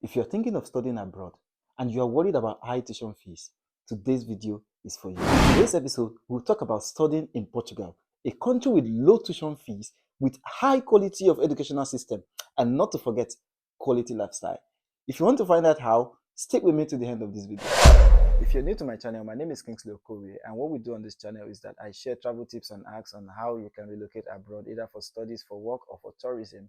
If you're thinking of studying abroad and you are worried about high tuition fees, today's video is for you. In today's episode, we'll talk about studying in Portugal, a country with low tuition fees, with high quality of educational system, and not to forget, quality lifestyle. If you want to find out how, stick with me to the end of this video. If you're new to my channel, my name is Kingsley Okorie, and what we do on this channel is that I share travel tips and hacks on how you can relocate abroad, either for studies, for work, or for tourism,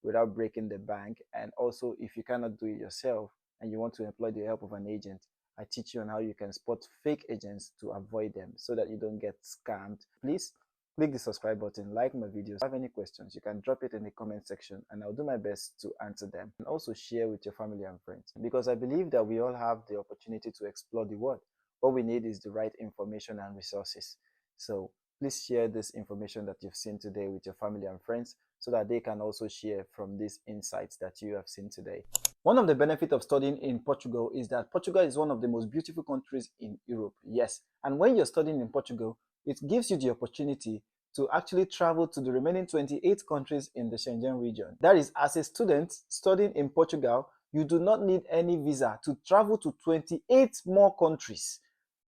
without breaking the bank. And also, if you cannot do it yourself and you want to employ the help of an agent, I teach you on how you can spot fake agents to avoid them so that you don't get scammed. Please click the subscribe button, like my videos. If you have any questions, you can drop it in the comment section and I'll do my best to answer them. And also share with your family and friends, because I believe that we all have the opportunity to explore the world. What we need is the right information and resources. So please share this information that you've seen today with your family and friends so that they can also share from these insights that you have seen today. One of the benefits of studying in Portugal is that Portugal is one of the most beautiful countries in Europe. Yes, and when you're studying in Portugal, it gives you the opportunity to actually travel to the remaining 28 countries in the Schengen region. That is, as a student studying in Portugal, you do not need any visa to travel to 28 more countries.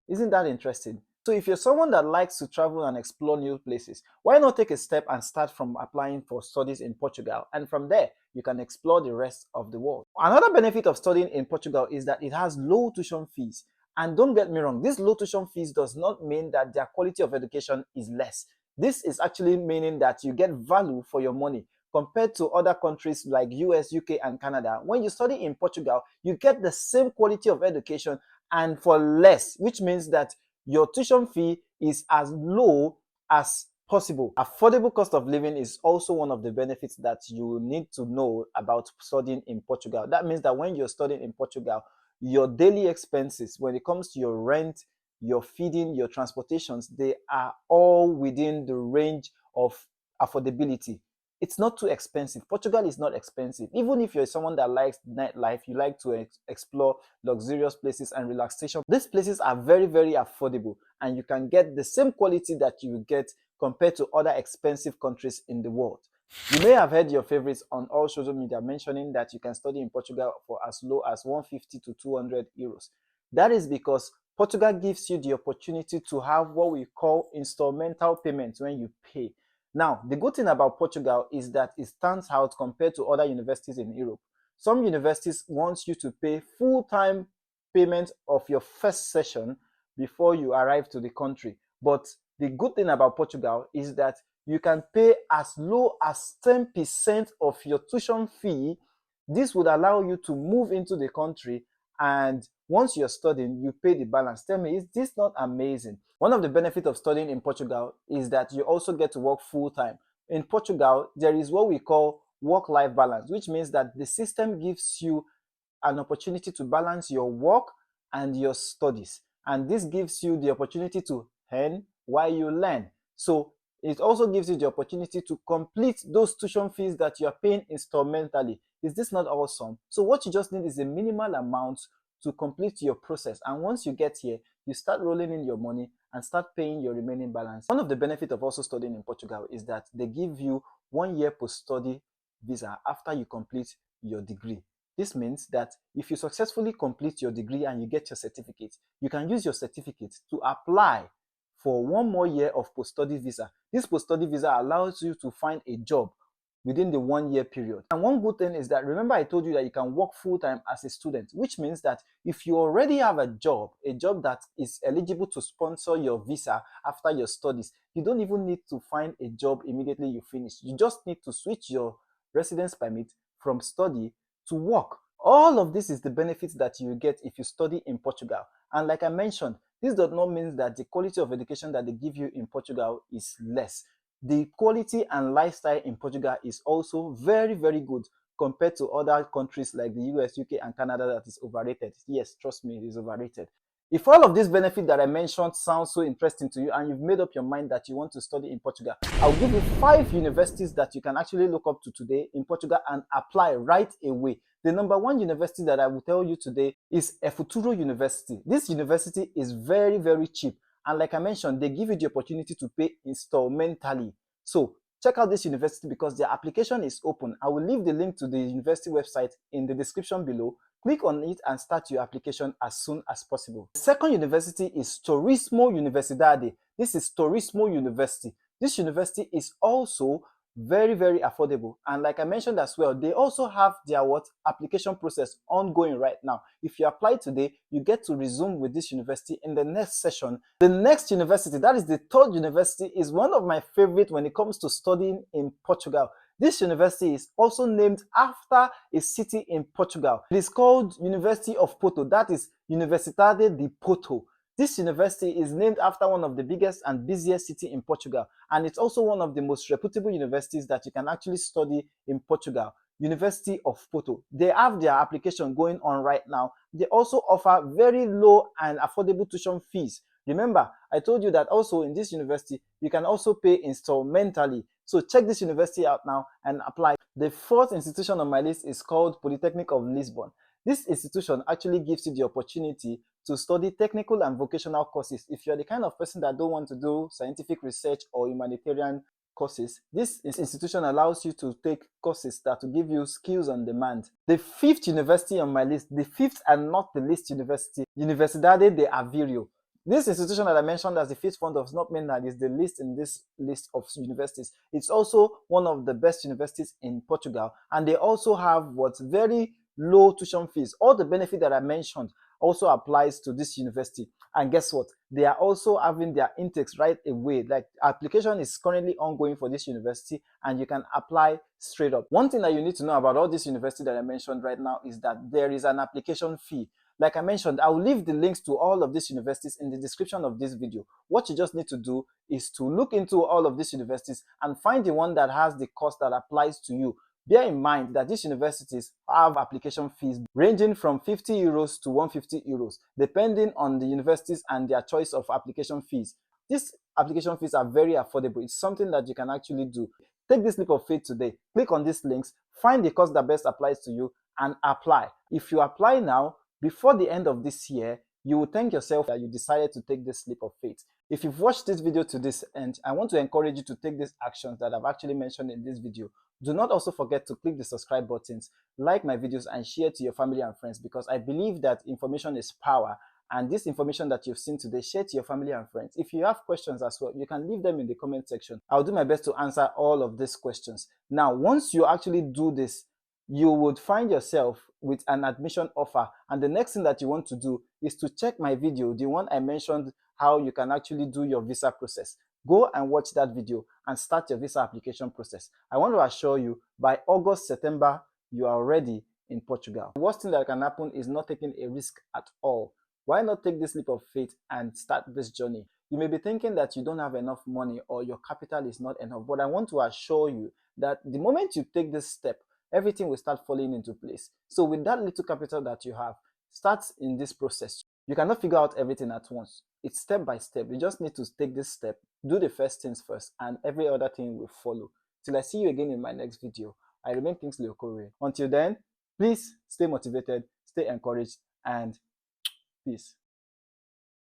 Isn't that interesting? So if you're someone that likes to travel and explore new places, why not take a step and start from applying for studies in Portugal? And from there, you can explore the rest of the world. Another benefit of studying in Portugal is that it has low tuition fees. And don't get me wrong, this low tuition fees does not mean that their quality of education is less. This is actually meaning that you get value for your money. Compared to other countries like US, UK, and Canada, when you study in Portugal, you get the same quality of education and for less, which means that your tuition fee is as low as possible. Affordable cost of living is also one of the benefits that you need to know about studying in Portugal. That means that when you're studying in Portugal, your daily expenses, when it comes to your rent, your feeding, your transportations, they are all within the range of affordability. It's not too expensive. Portugal is not expensive. Even if you're someone that likes nightlife, you like to explore luxurious places and relaxation, these places are very, very affordable, and you can get the same quality that you get compared to other expensive countries in the world. You may have heard your favorites on all social media mentioning that you can study in Portugal for as low as 150 to 200 euros. That is because Portugal gives you the opportunity to have what we call installmental payments when you pay. Now, the good thing about Portugal is that it stands out compared to other universities in Europe. Some universities want you to pay full-time payment of your first session before you arrive to the country. But the good thing about Portugal is that you can pay as low as 10% of your tuition fee. This would allow you to move into the country, and once you're studying, you pay the balance. Tell me, is this not amazing? One of the benefits of studying in Portugal is that you also get to work full-time. In Portugal, there is what we call work-life balance, which means that the system gives you an opportunity to balance your work and your studies. And this gives you the opportunity to earn while you learn. So it also gives you the opportunity to complete those tuition fees that you are paying installmentally. Is this not awesome? So what you just need is a minimal amount to complete your process. And once you get here, you start rolling in your money and start paying your remaining balance. One of the benefits of also studying in Portugal is that they give you 1 year post-study visa after you complete your degree. This means that if you successfully complete your degree and you get your certificate, you can use your certificate to apply for 1 more year of post-study visa. This post-study visa allows you to find a job within the 1 year period. And one good thing is that, remember I told you that you can work full-time as a student, which means that if you already have a job that is eligible to sponsor your visa after your studies, you don't even need to find a job immediately you finish. You just need to switch your residence permit from study to work. All of this is the benefits that you get if you study in Portugal. And like I mentioned, this does not mean that the quality of education that they give you in Portugal is less. The quality and lifestyle in Portugal is also very, very good compared to other countries like the US, UK, and Canada that is overrated. Yes, trust me, it is overrated. If all of these benefits that I mentioned sound so interesting to you and you've made up your mind that you want to study in Portugal, I'll give you 5 universities that you can actually look up to today in Portugal and apply right away. The number 1 university that I will tell you today is EFuturo University. This university is very, very cheap. And like I mentioned, they give you the opportunity to pay installmentally. So check out this university because their application is open. I will leave the link to the university website in the description below. Click on it and start your application as soon as possible. The second university is Turismo Universidade. This is Turismo University. This university is also very, very affordable, and like I mentioned as well, they also have their application process ongoing right now. If you apply today, you get to resume with this university in the next session. The next university, that is the third university, is one of my favorite when it comes to studying in Portugal. This university is also named after a city in Portugal. It is called University of Porto, that is Universidade de Porto. This university is named after one of the biggest and busiest cities in Portugal, and it's also one of the most reputable universities that you can actually study in Portugal, University of Porto. They have their application going on right now. They also offer very low and affordable tuition fees. Remember, I told you that also in this university, you can also pay instrumentally. So check this university out now and apply. The fourth institution on my list is called Polytechnic of Lisbon. This institution actually gives you the opportunity to study technical and vocational courses. If you're the kind of person that don't want to do scientific research or humanitarian courses, this institution allows you to take courses that will give you skills on demand. The fifth university on my list, the fifth and not the least university, Universidade de Aveiro. This institution that I mentioned as the fifth one does not mean that it's the least in this list of universities. It's also one of the best universities in Portugal, and they also have very low tuition fees. All the benefit that I mentioned also applies to this university. And guess what? They are also having their intakes right away. Like, application is currently ongoing for this university, and you can apply straight up. One thing that you need to know about all this university that I mentioned right now is that there is an application fee. Like I mentioned, I will leave the links to all of these universities in the description of this video. What you just need to do is to look into all of these universities and find the one that has the cost that applies to you. Bear in mind that these universities have application fees ranging from 50 euros to 150 euros, depending on the universities and their choice of application fees. These application fees are very affordable. It's something that you can actually do. Take this leap of faith today. Click on these links, find the course that best applies to you, and apply. If you apply now, before the end of this year, you will thank yourself that you decided to take this leap of faith. If you've watched this video to this end, I want to encourage you to take these actions that I've actually mentioned in this video. Do not also forget to click the subscribe buttons, like my videos, and share to your family and friends, because I believe that information is power. And this information that you've seen today, share to your family and friends. If you have questions as well, you can leave them in the comment section. I'll do my best to answer all of these questions. Now, once you actually do this, you would find yourself with an admission offer, and the next thing that you want to do is to check my video, the one I mentioned how you can actually do your visa process. Go and watch that video and start your visa application process. I want to assure you, by August, September, you are already in Portugal. The worst thing that can happen is not taking a risk at all. Why not take this leap of faith and start this journey? You may be thinking that you don't have enough money or your capital is not enough, but I want to assure you that the moment you take this step, everything will start falling into place. So with that little capital that you have, start in this process. You cannot figure out everything at once. It's step by step. You just need to take this step, do the first things first, and every other thing will follow. Till I see you again in my next video, I remain Kingsley Okorie. Until then, please stay motivated, stay encouraged, and peace.